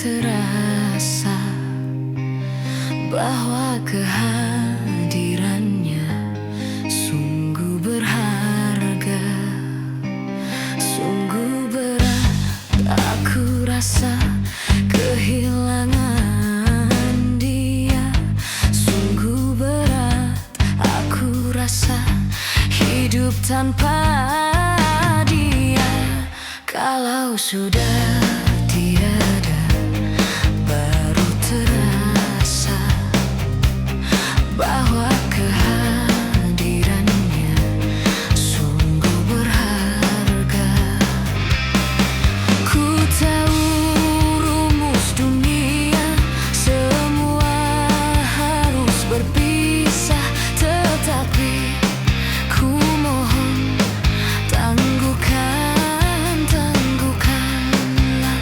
Terasa bahwa kehadirannya sungguh berharga, sungguh berat aku rasa kehilangan dia, sungguh berat aku rasa hidup tanpa dia. Kalau sudah tiada, baru terasa bahwa kehadirannya sungguh berharga. Ku tahu rumus dunia, semua harus berpisah, tetapi ku mohon tangguhkanlah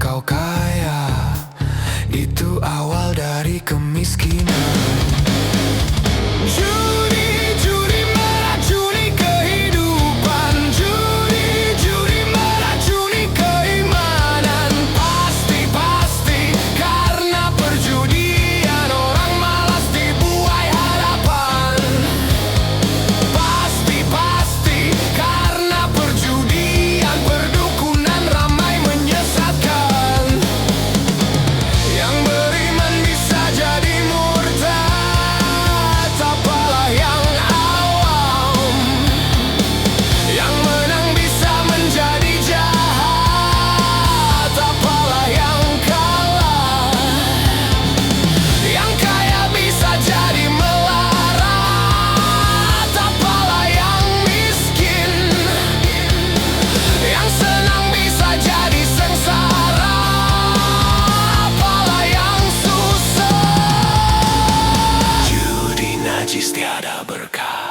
kau kaya, itu awal dari kemiskinan. Judi, judi meracuni kehidupan. Judi, judi meracuni keimanan. Pasti, pasti karena perjudian orang malas dibuai harapan. Pasti, pasti karena perjudian perdukunan ramai menyesatkan. Yang beriman bisa jadi murtad, apalah yang awam. Yang menang bisa menjadi jahat, apalah yang kalah. Yang kaya bisa jadi melarat, apalah yang miskin. Yang senang bisa jadi sengsara, apalah yang susah. Judi najis tiada berkah.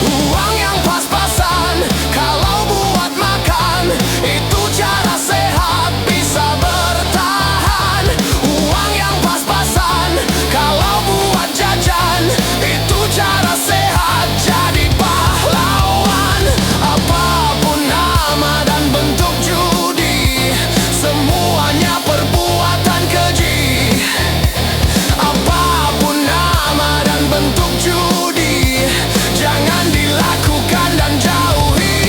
Uang yang pas-pasan kalau buat makan, itu cara sehat bisa bertahan. Uang yang pas-pasan kalau buat jajan, itu cara sehat jadi pahlawan. Apapun nama dan bentuk judi, semuanya perbuatan keji. Apapun nama dan bentuk judi, jangan dilakukan dan jauhi.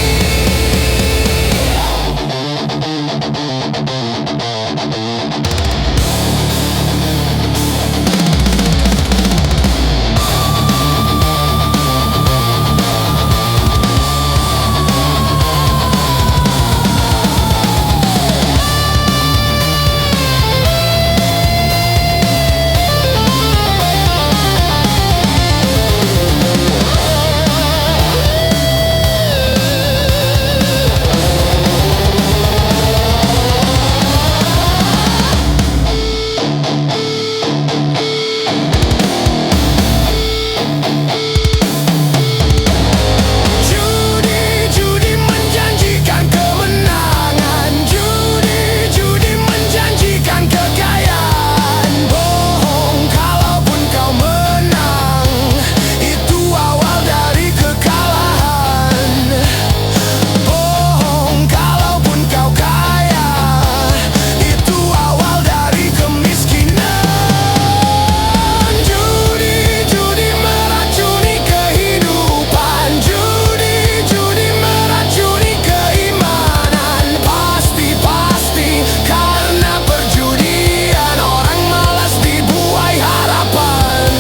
Judi, judi menjanjikan kemenangan. Judi, judi menjanjikan kekayaan. Bohong kalaupun kau menang, itu awal dari kekalahan. Bohong kalaupun kau kaya, itu awal dari kemiskinan. Judi, judi meracuni kehidupan. Judi, judi meracuni keimanan. Pasti, pasti karena perjudian orang malas dibuai harapan.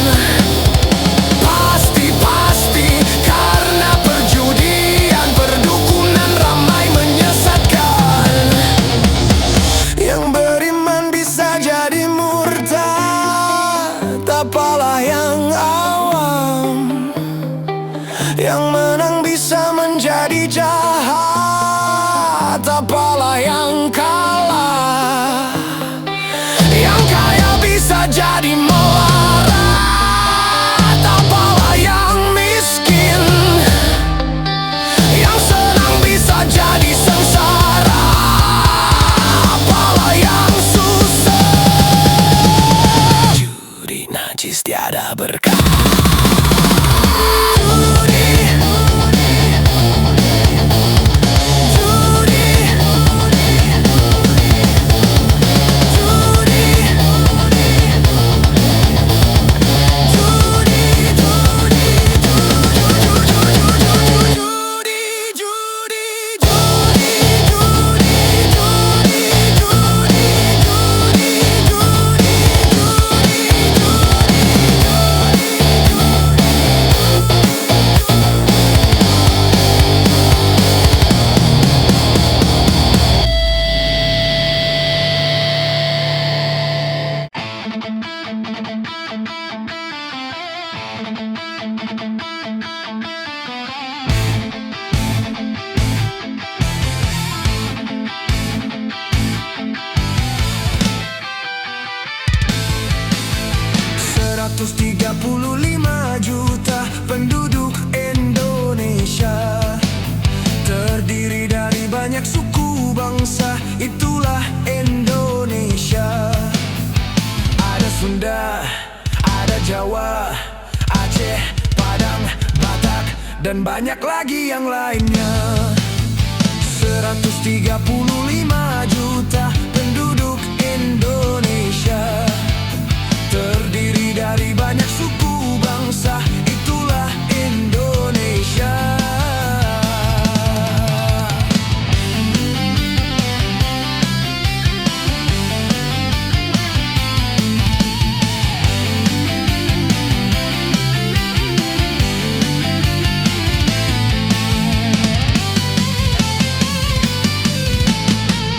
Pasti, pasti karena perjudian perdukunan ramai menyesatkan. Yang beriman bisa jadi murtad, apalah yang awam. Yang menang bisa menjadi jahat, apalah yang kalah. Yang kaya bisa jadi melarat, apalah yang miskin. Yang senang bisa jadi sengsara, apalah yang susah. Judi najis tiada. berkah. dan banyak lagi yang lainnya. 135 juta penduduk Indonesia, terdiri dari banyak suku bangsa, itulah Indonesia.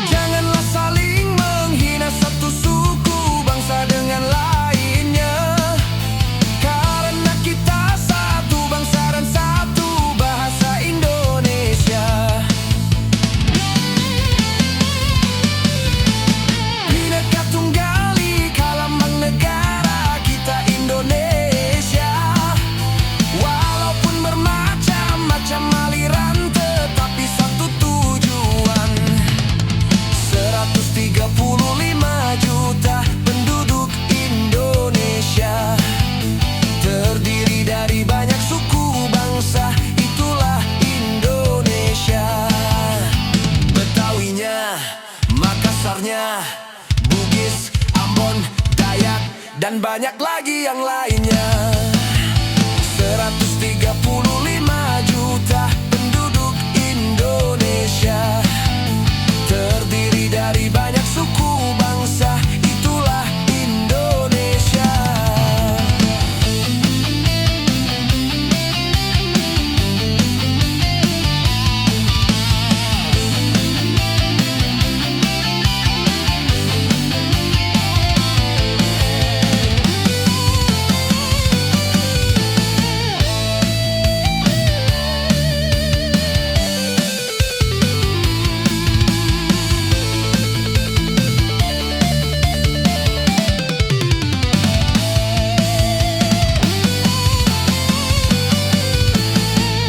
Janganlah saling menghina satu suku bangsa dengan lainnya, karena kita satu bangsa dan satu bahasa Indonesia. Bhinneka Tunggal Ika lambang negara kita Indonesia. Walaupun bermacam-macam aliran, tetapi satu tujuan. 135 juta penduduk Indonesia, terdiri dari banyak suku bangsa, itulah Indonesia. Betawinya, Makassarnya, Bugis, Ambon, Dayak, dan banyak lagi yang lainnya. 135 juta penduduk Indonesia, terdiri dari banyak suku bangsa, itulah Indonesia.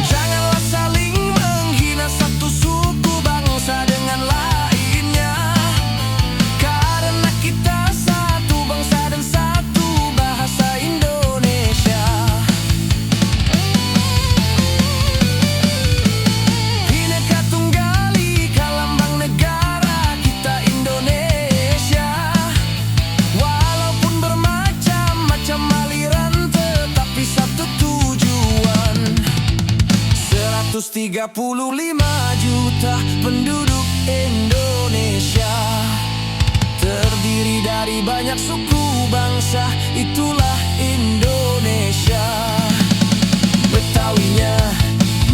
Janganlah saling menghina satu suku bangsa dengan lainnya, karena kita satu bangsa dan satu bahasa Indonesia. Bhinneka Tunggal Ika lambang negara kita Indonesia. Walaupun bermacam-macam aliran, tetapi satu tujuan. 135 juta penduduk Indonesia, terdiri dari banyak suku bangsa, itulah Indonesia. Betawinya,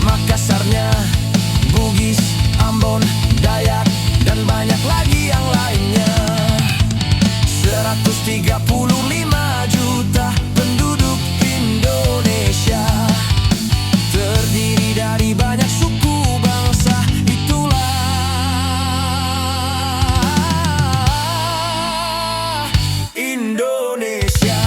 Makassarnya, Bugis, Ambon, Dayak, dan banyak lagi yang lainnya. 135 juta penduduk Indonesia, terdiri dari banyak suku bangsa, itulah Indonesia.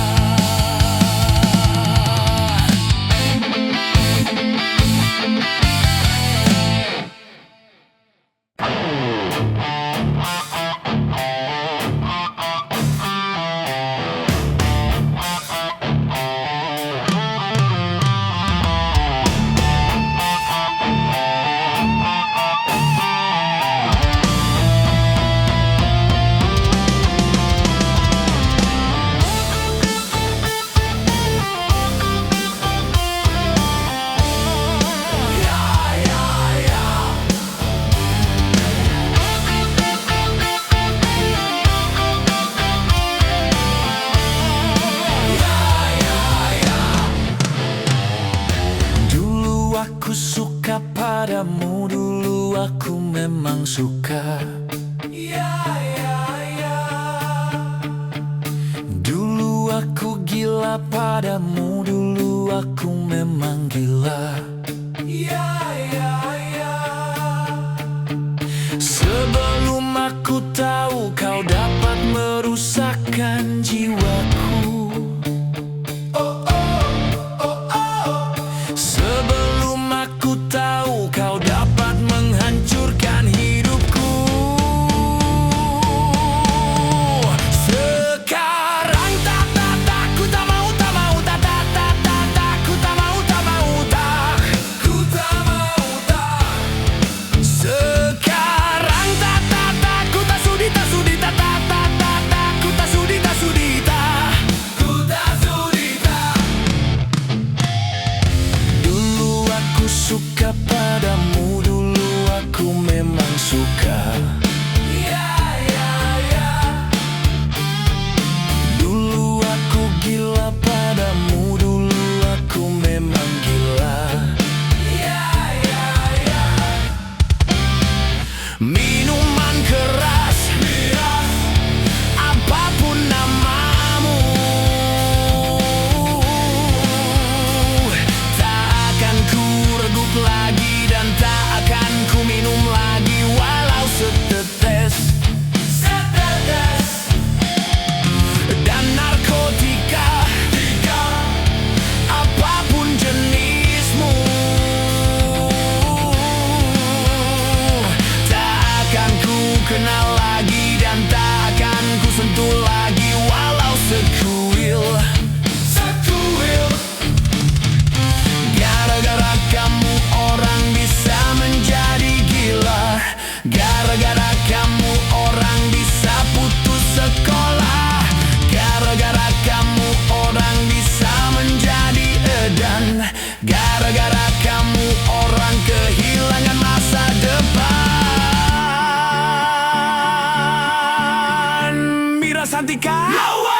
Aku suka padamu, dulu aku memang suka. Dulu aku gila padamu, dulu aku memang gila. Sebelum aku tahu kau dapat merusakkan jiwaku. Sebelum aku tahu kau dapat menghancurkan hidupku. Sekarang tak, ku tak mau, tak mau, tak, ku tak mau, tak mau, tak. Dulu aku gila padamu, dulu aku memang gila. Minuman keras, apapun namamu, tak akan ku redup lagi dan tak akan ku minum lagi walau setetes. Dan narkotika, apapun jenismu, tak akan ku kenal lagi dan tak akan ku sentuh lagi walau sekuil. Gara-gara kamu orang bisa menjadi gila. Gara-gara kamu orang bisa putus sekolah. Gara-gara kamu orang bisa menjadi edan. Gara-gara kamu orang kehilangan masa depan. Mira Santika, no way!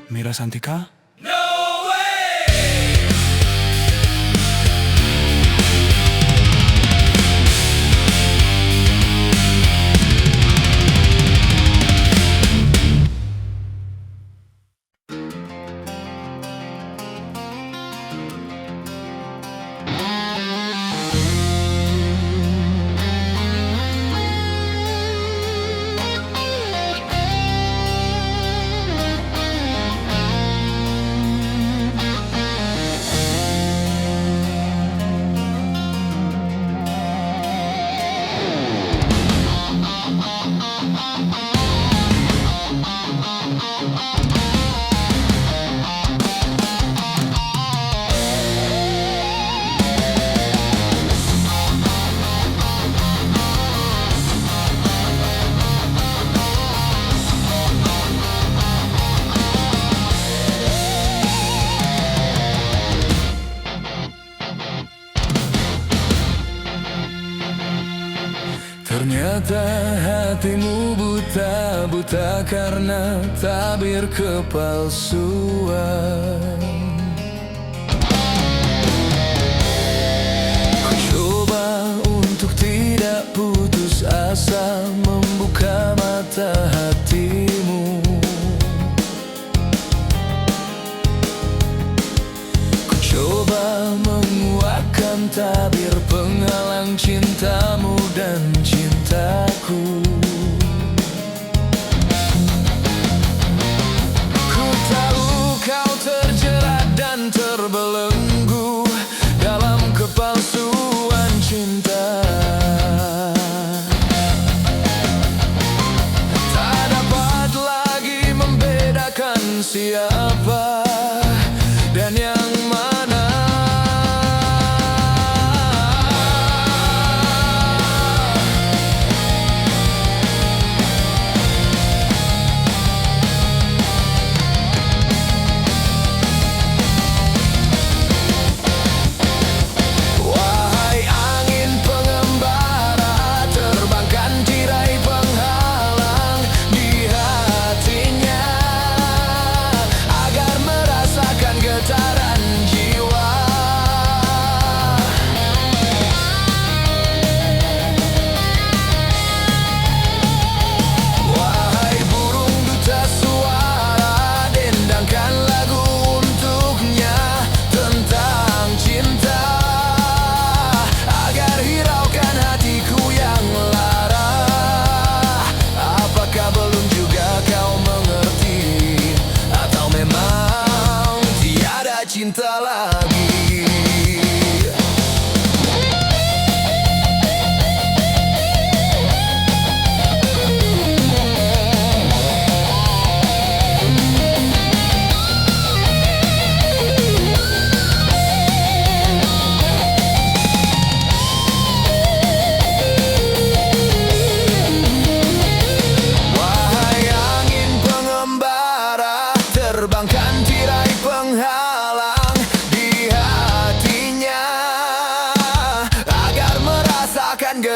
Mira Santika? Ternyata hatimu buta karena tabir kepalsuan. Ku coba untuk tidak putus asa, membuka mata hatimu. Ku coba menguatkan tabir penghalang cintamu dan cintaku. Ku tahu kau terjerat dan terbelenggu dalam kepalsuan cinta. Tak dapat lagi membedakan siapa dan yang mana.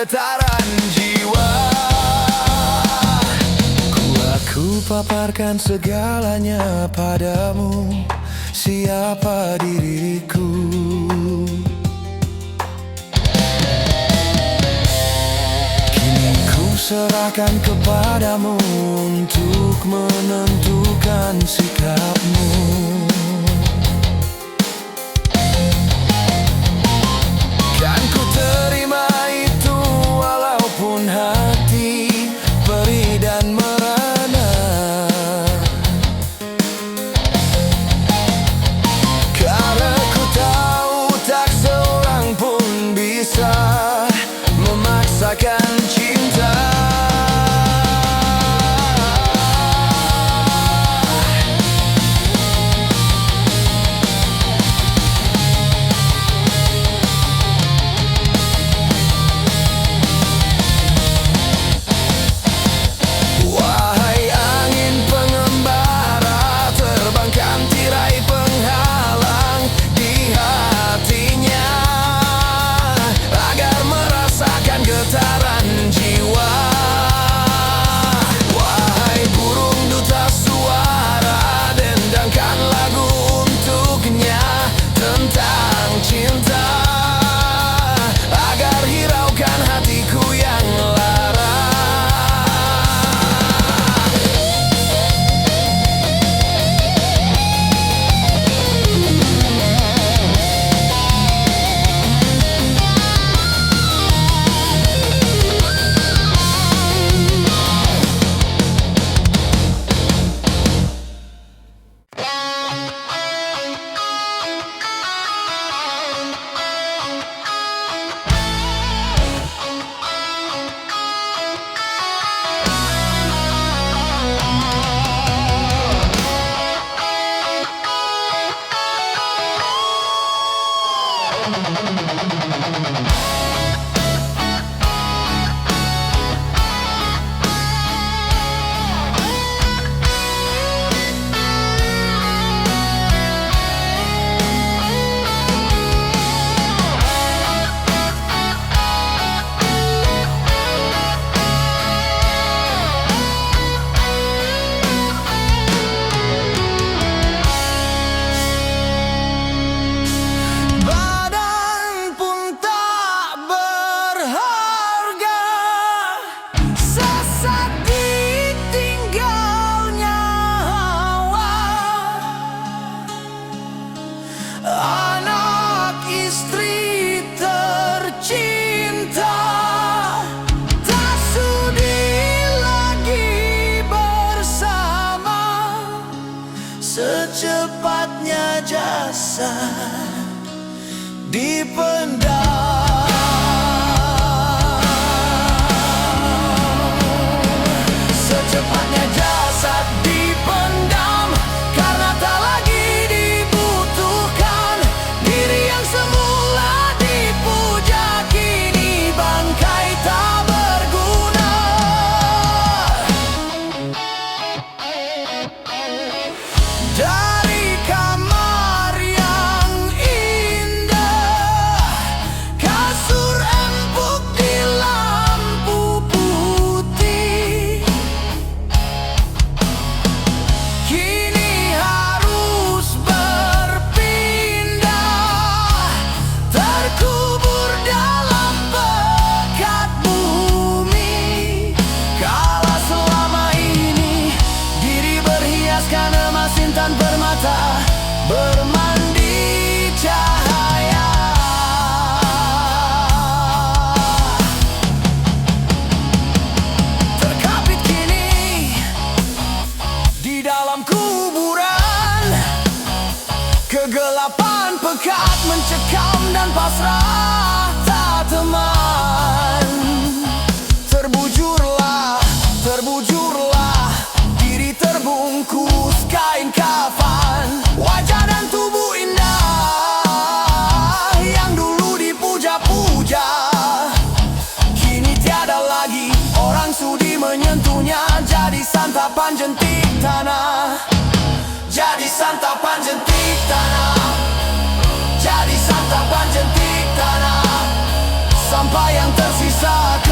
getaran jiwa. Aku paparkan segalanya padamu, siapa diriku. Kini ku serahkan kepadamu untuk menentukan sikapmu. Kan ku terima itu walaupun hati perih dan merana, karena ku tahu tak seorang pun bisa memaksakan cinta. Getaran jiwa. Wahai burung duta suara, dendangkan lagu untuknya tentang cinta, agar hiraukan hatiku yang lara. Anak istri tercinta tak sudi lagi bersama, secepatnya jasad dipendam. Secepatnya jasad dipendam karena tak lagi dibutuhkan. Diri yang semula dipuja kini bangkai tak berguna. Dari kamar yang indah, kasur empuk di lampu putih, kini harus berpindah, terkubur dalam pekat bumi. Kala selama ini diri berhiaskan emas intan permata, bermandi cahaya. Terkapit kini di dalam kuburan, kegelapan pekat mencekam dan pasrah tak teman. Terbujurlah, terbujurlah, diri terbungkus kain kafan. Wajah dan tubuh indah yang dulu dipuja-puja, kini tiada lagi orang sudi menyentuhnya. Jadi santapan jentik tanah, jadi santapan jentik tanah, jadi santapan jentik tanah, sampai yang tersisa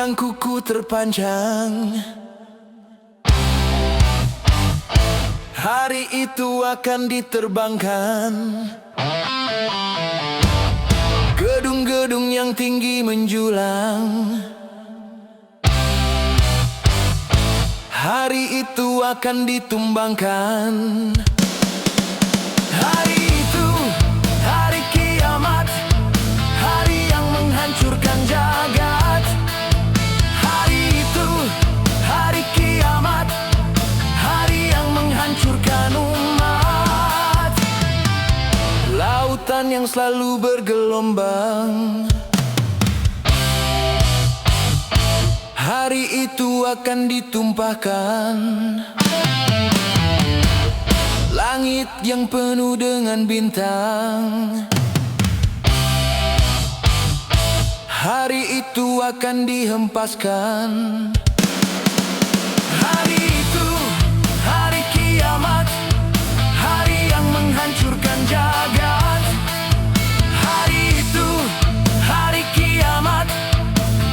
rimbang kuku terpanjang. Hari itu akan diterbangkan. Gedung-gedung yang tinggi menjulang. Hari itu akan ditumbangkan. Hari itu, hari kiamat, hari yang menghancurkan jagat. Hari itu, hari kiamat, hari yang menghancurkan umat. Lautan yang selalu bergelombang. Hari itu akan ditumpahkan. Langit yang penuh dengan bintang. Hari itu akan dihempaskan. Hari itu, hari kiamat, hari yang menghancurkan jagat. Hari itu, hari kiamat,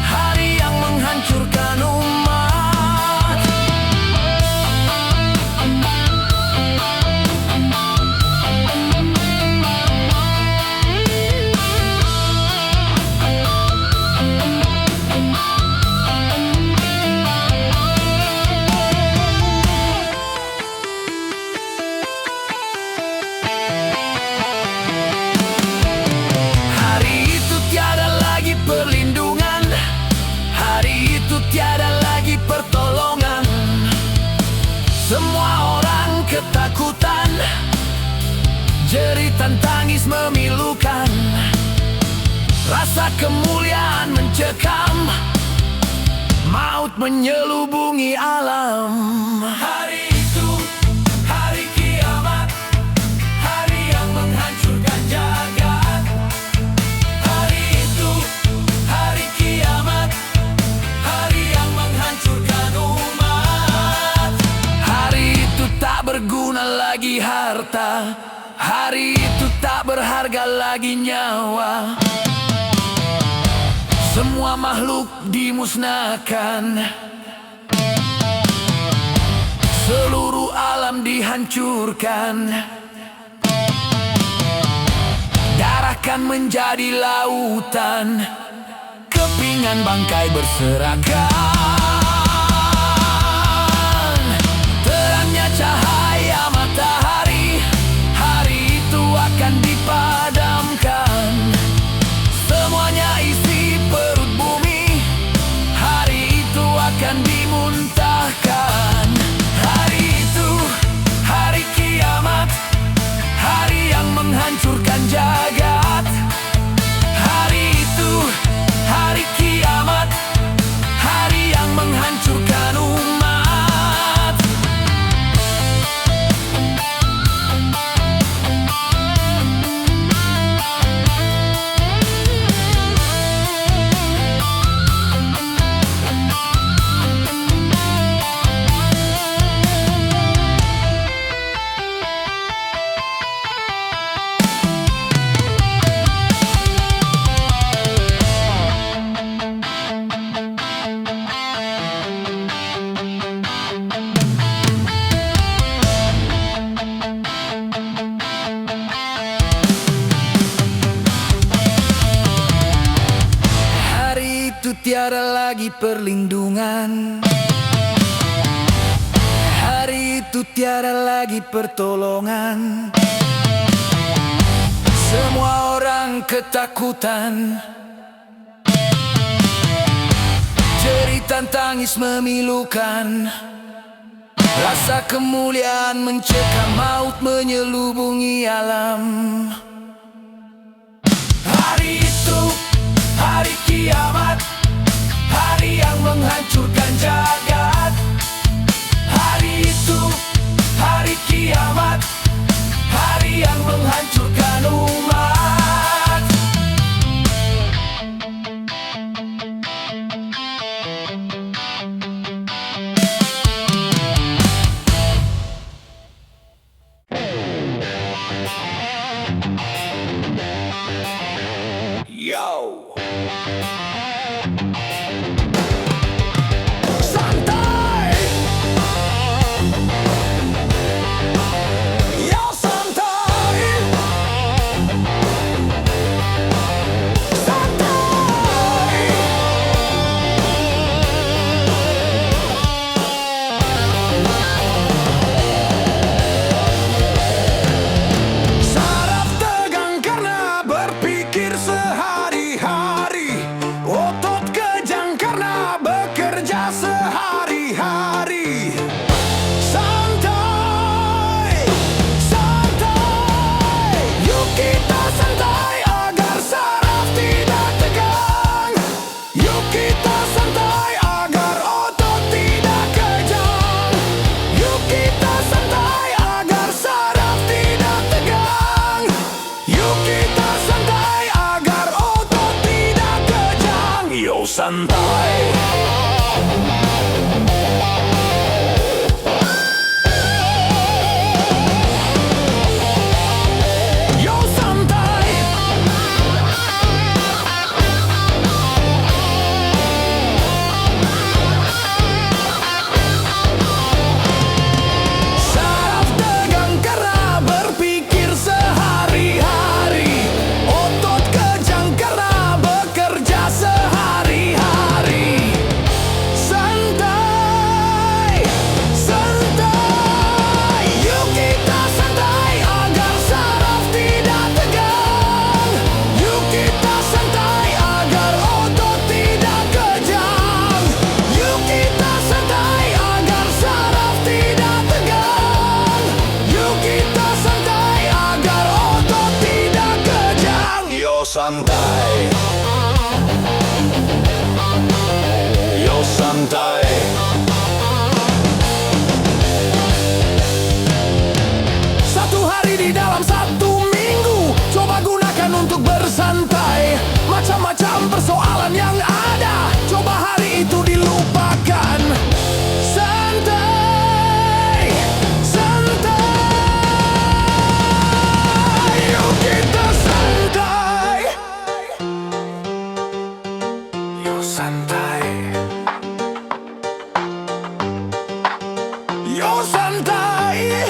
hari yang menghancurkan umat. Hari itu tiada lagi perlindungan. Hari itu tiada lagi pertolongan. Semua orang ketakutan. Jeritan tangis memilukan. Rasa kemuliaan mencekam. Maut menyelubungi alam. Hari itu, hari kiamat, hari yang menghancurkan jagat. Hari itu, hari kiamat, hari yang menghancurkan umat. Hari itu tak berguna lagi harta. Hari itu tak berharga lagi nyawa. Semua makhluk dimusnahkan. Seluruh alam dihancurkan. Darah kan menjadi lautan. Kepingan bangkai berserakan. Terangnya cahaya matahari. Hari itu akan dipadamkan. Semuanya isi perut bumi. Hari itu akan dimuntahkan. Hari itu, hari kiamat, hari yang menghancurkan jagat. Hari itu, hari kiamat, hari yang menghancurkan umat. Hari itu tiada lagi perlindungan. Hari itu tiada lagi pertolongan. Semua orang ketakutan. Jeritan tangis memilukan. Rasa kemuliaan mencekam. Maut menyelubungi alam. Hari itu, hari kiamat, hari yang menghancurkan jagat. Hari itu, hari kiamat, hari yang menghancurkan umat. santai. Yo santai. Saraf tegang karena berpikir sehari-hari. Otot kejang karena bekerja sehari-hari. Santai, santai. Yuk kita santai agar saraf tidak tegang. Yuk kita santai agar otot tidak kejang. Yuk kita santai agar saraf tidak tegang. Yuk kita santai agar otot tidak kejang. Yo santai. Yo santai. Satu hari di dalam satu minggu, coba gunakan untuk bersantai. Macam-macam persoalan yang ada, coba hari itu dilupakan. Santai, santai. Yuk kita santai. Yo santai. Yo santai.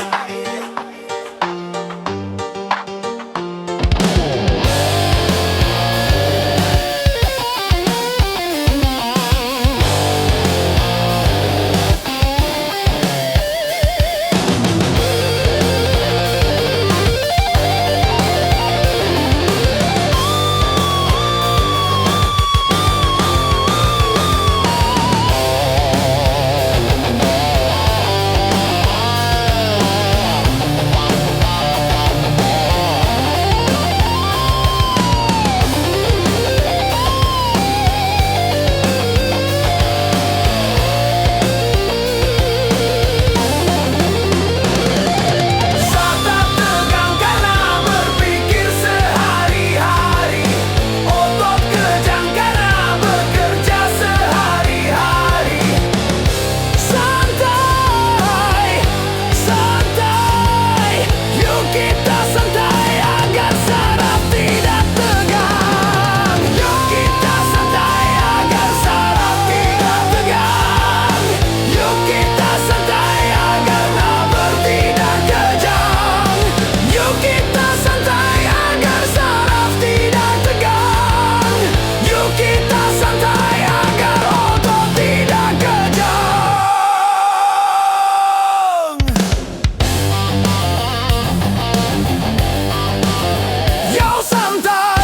Saraf tegang karena berpikir sehari-hari. Otot kejang karena bekerja sehari-hari. Santai, santai. Yuk kita santai agar saraf tidak tegang. Yuk kita santai agar saraf tidak tegang. Yuk kita santai agar nafas tidak kejang. Yuk kita santai agar saraf tidak tegang. Yuk kita santai agar otot tidak kejang. Yo santai.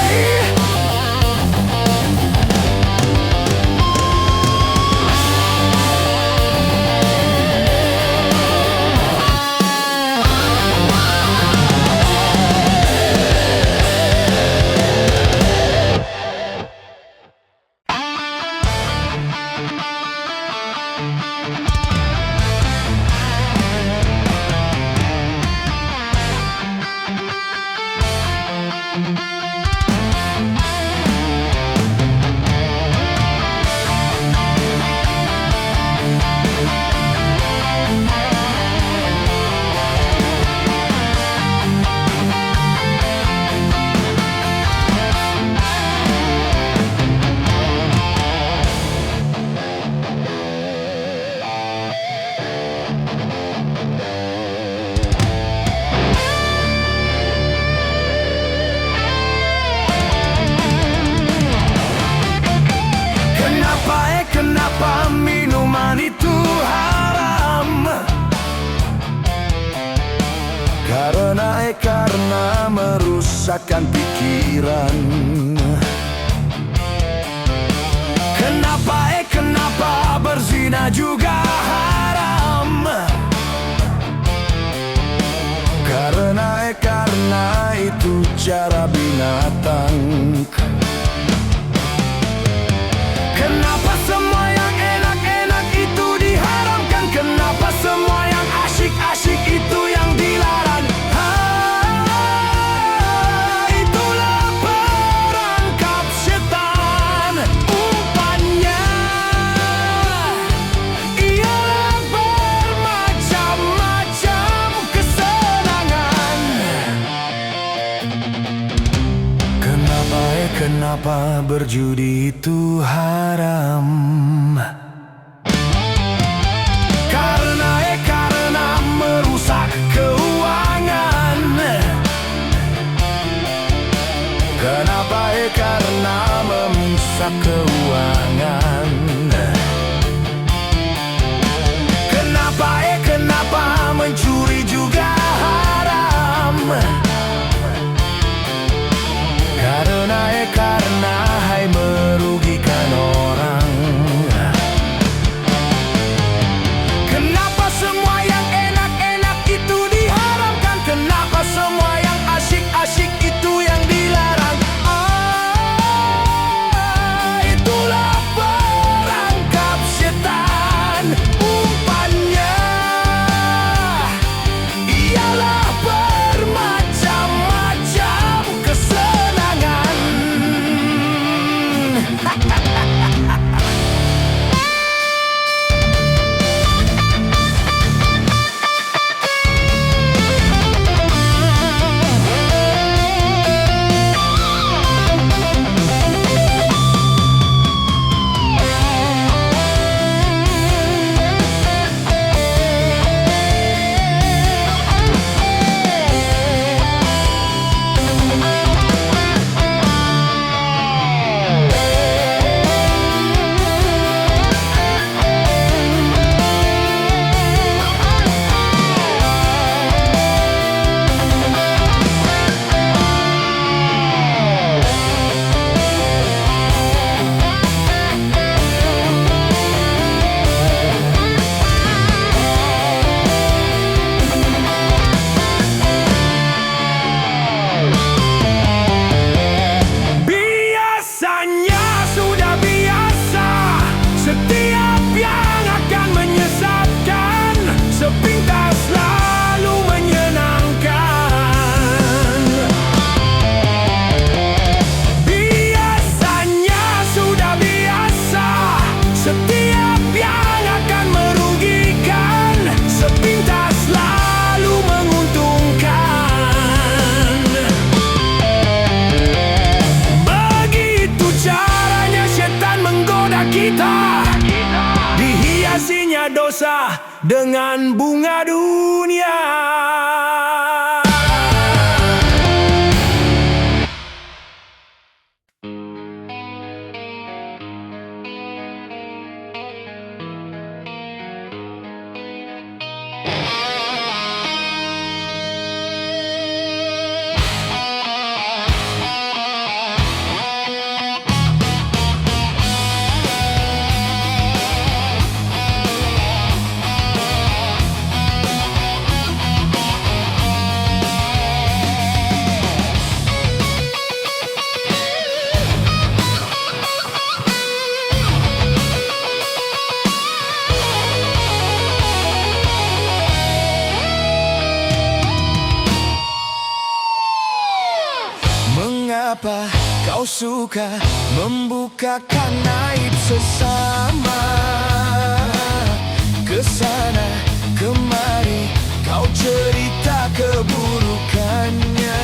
Kenapa minuman itu haram? Karena merusakkan pikiran. Kenapa berzina juga haram? Karena itu cara binatang. Kenapa semua yang enak-enak itu diharamkan? Kenapa semua yang asyik-asyik itu yang dilarang? Itulah perangkap setan. Umpan Kenapa berjudi itu haram? Karena merusak keuangan. Kenapa? Karena merusak keuangan. Kenapa mencuri juga haram? Karena hai merugikan orang. Kenapa semua yang enak-enak itu diharamkan? Kenapa semua yang asyik-asyik itu yang dilarang? Itulah perangkap setan. Umpannya ialah bermacam-macam kesenangan. Setiap yang akan menyesatkan, sepintas lalu menyenangkan. Biasanya sudah biasa, setiap yang akan merugikan, sepintas lalu menguntungkan. Begitu caranya setan menggoda kita, dihiasinya dosa dengan bunga dunia. Mengapa kau suka membukakan aib sesama? Kesana kemari kau cerita keburukannya.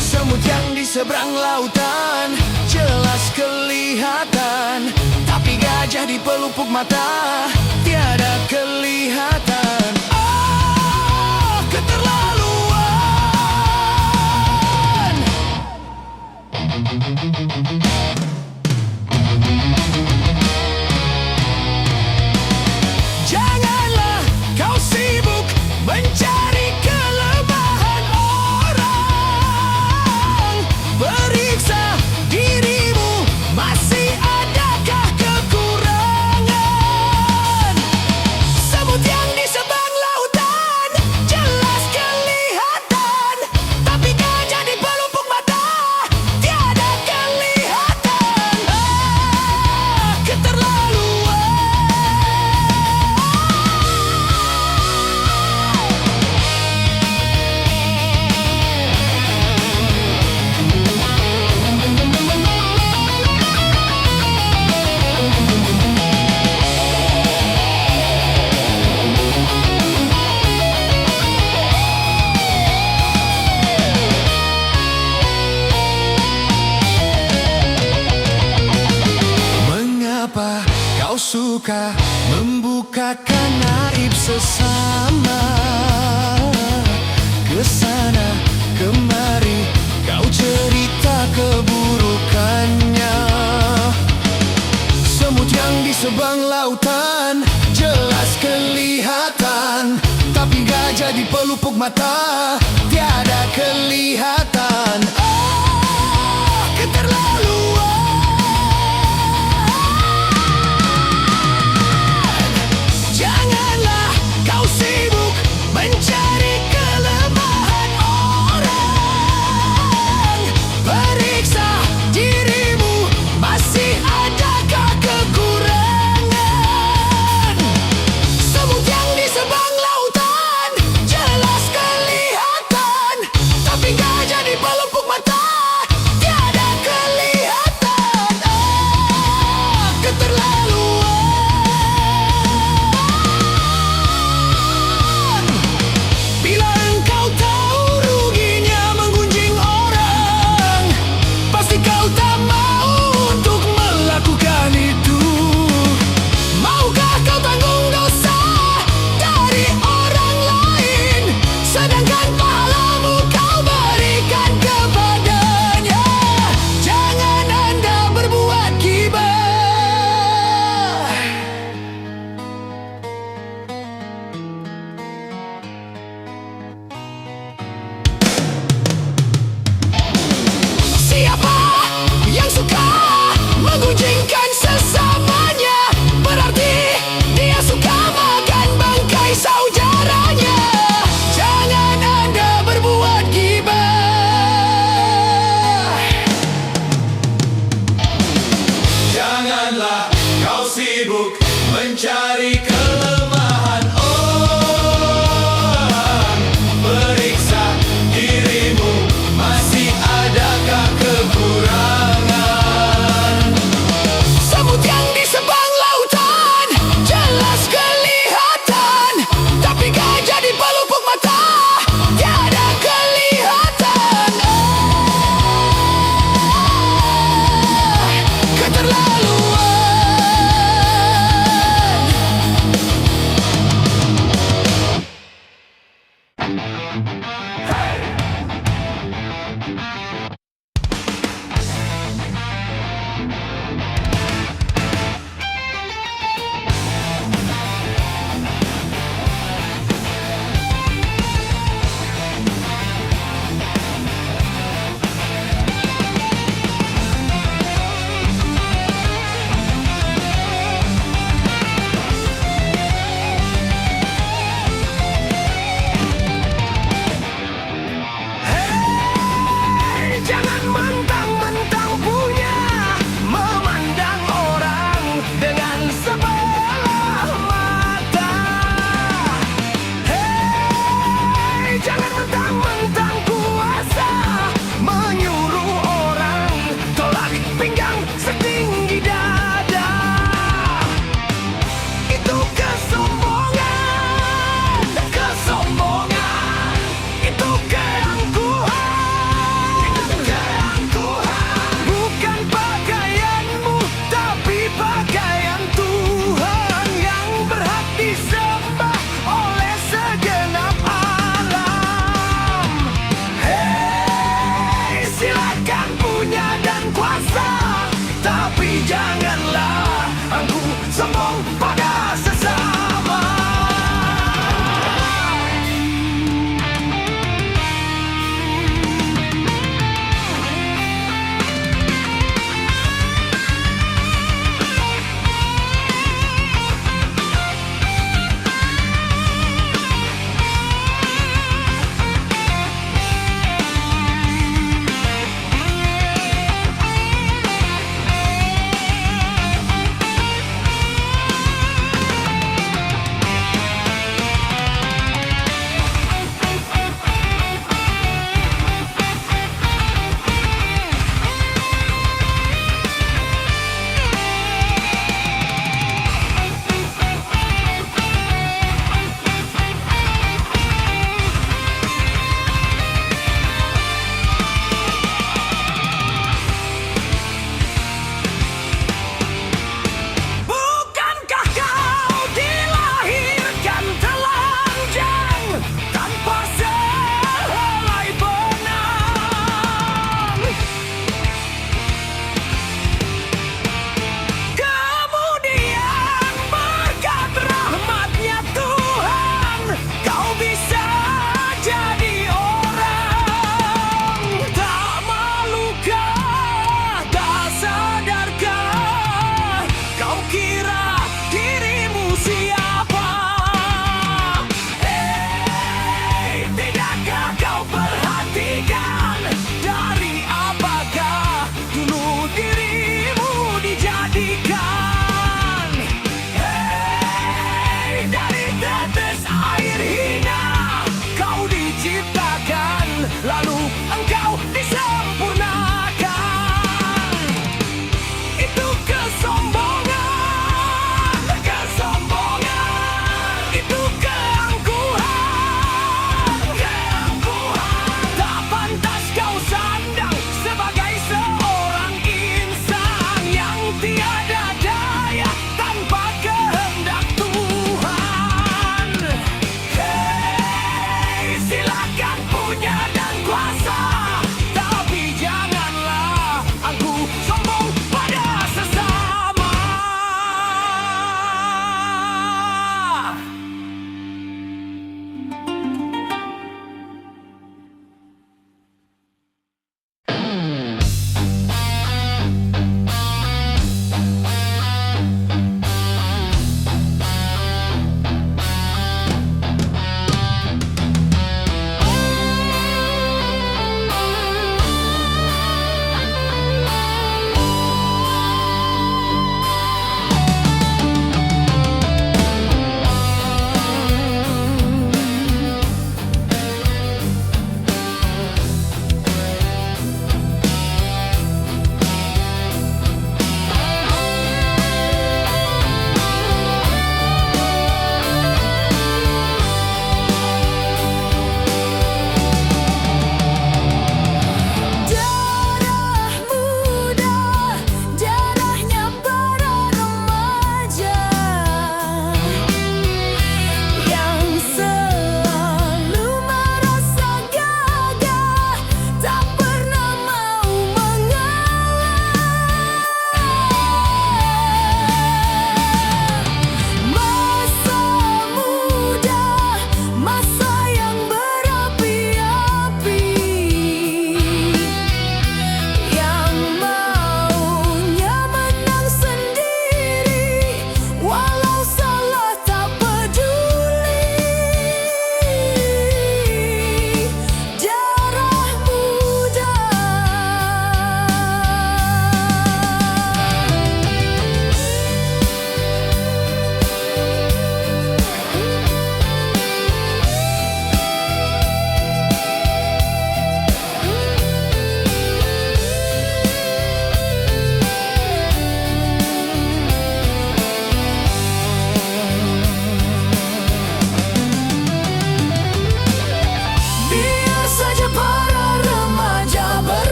Semut yang di seberang lautan jelas kelihatan, tapi gajah di pelupuk mata tiada kelihatan. Oh, keterlaluan. Janganlah kau sibuk mencari kelemahan orang. Periksa dirimu, masih adakah kekurangan? Semut yang di seberang lautan jelas kelihatan, tapi gajah di pelupuk mata tiada kelihatan. suka membukakan aib sesama. Kesana kemari kau cerita keburukannya. Semut yang di sebang lautan jelas kelihatan, tapi gajah di pelupuk mata tiada kelihatan. Oh, keterlaluan. Janganlah kau sibuk mencari kelemahan orang. Periksa dirimu, masih adakah kekurangan? Semut yang di sebang lautan jelas kelihatan, tapi gajah di pelupuk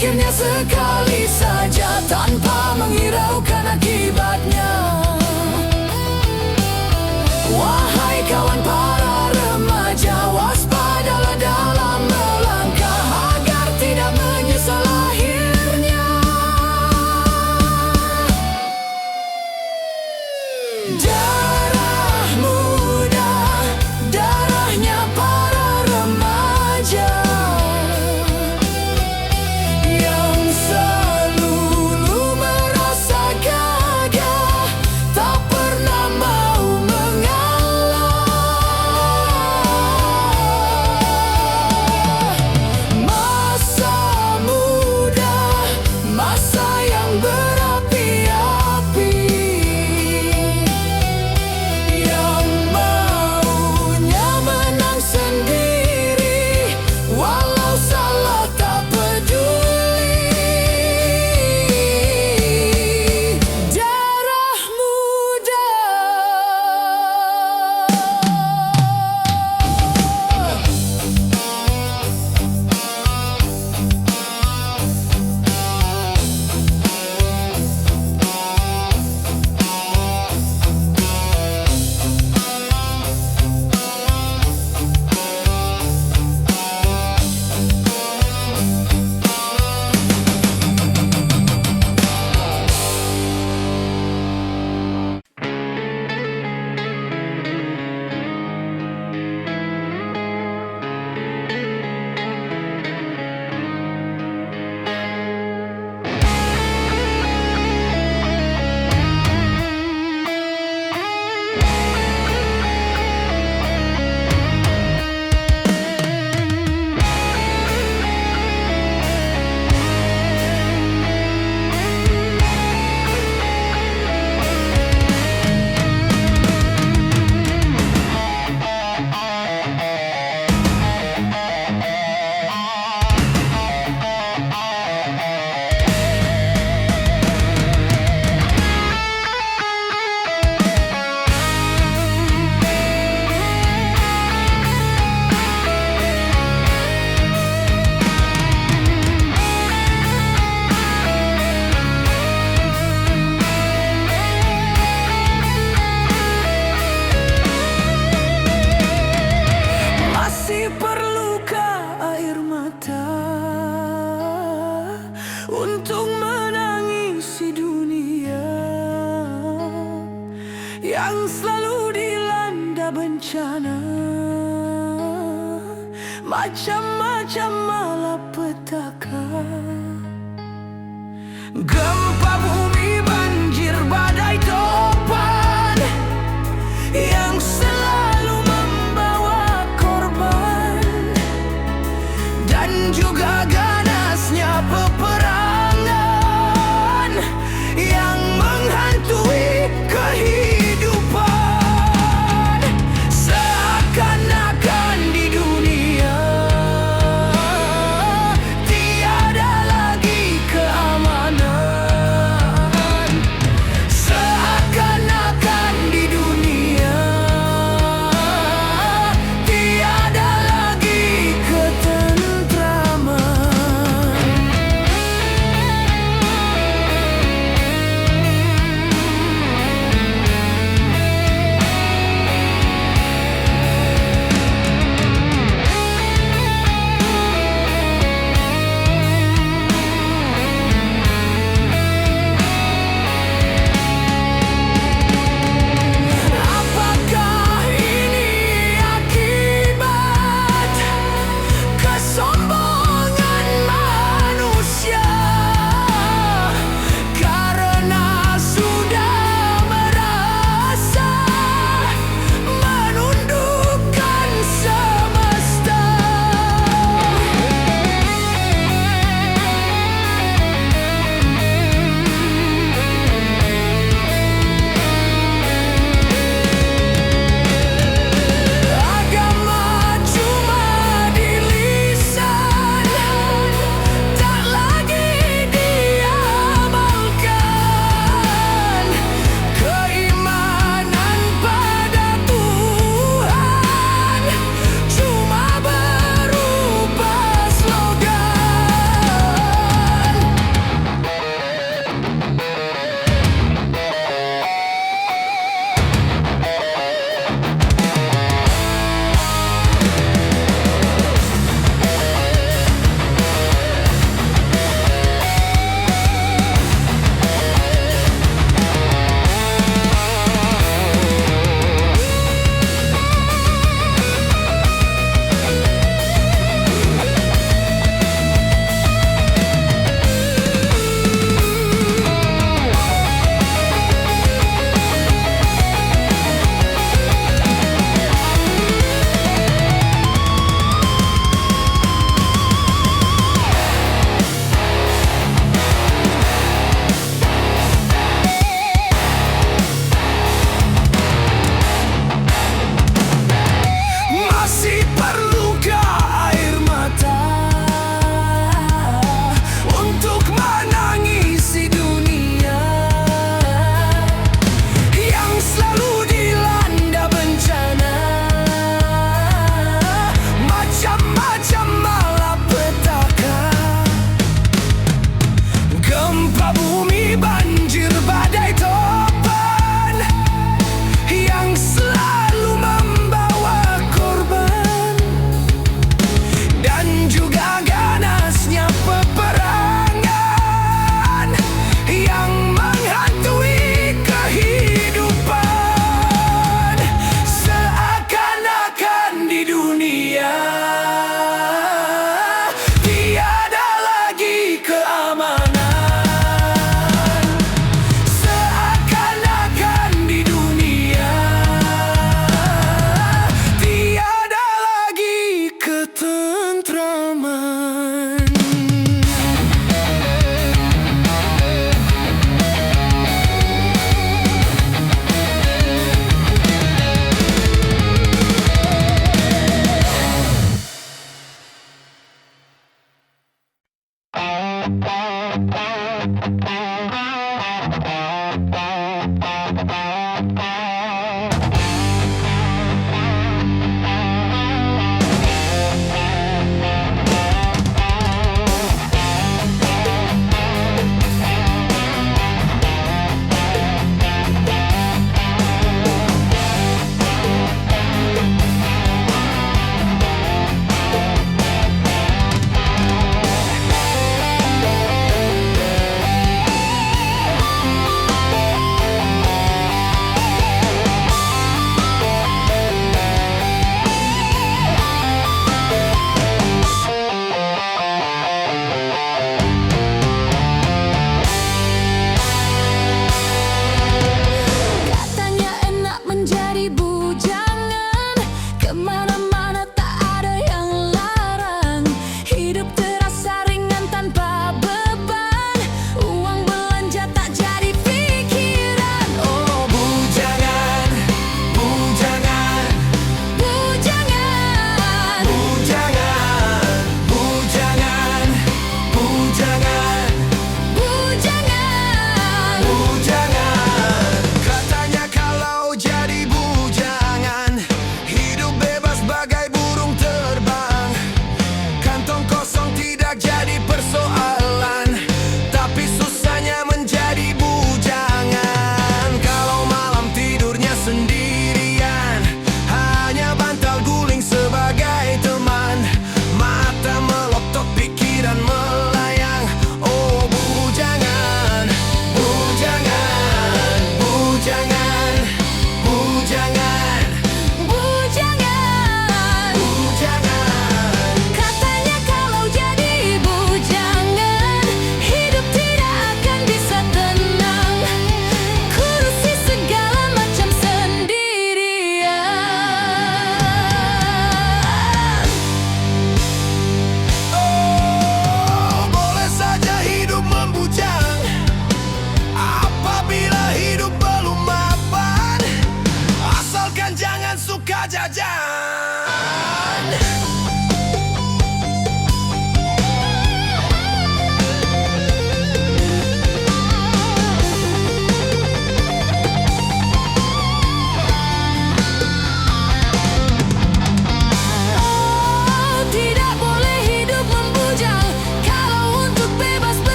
memikirnya sekali saja tanpa menghiraukan akibatnya. Wahai kawan para remaja, waspadalah dalam melangkah agar tidak menyesal akhirnya. Darah muda, darahnya para remaja yang selalu merasa gagah, tak pernah mau mengalah. Masa muda, masa yang berapi-api, yang maunya menang sendiri, walau salah tak peduli. Darah muda. Masih perlukah air mata untuk menangisi dunia yang selalu dilanda bencana, macam-macam malapetaka, gempa bumi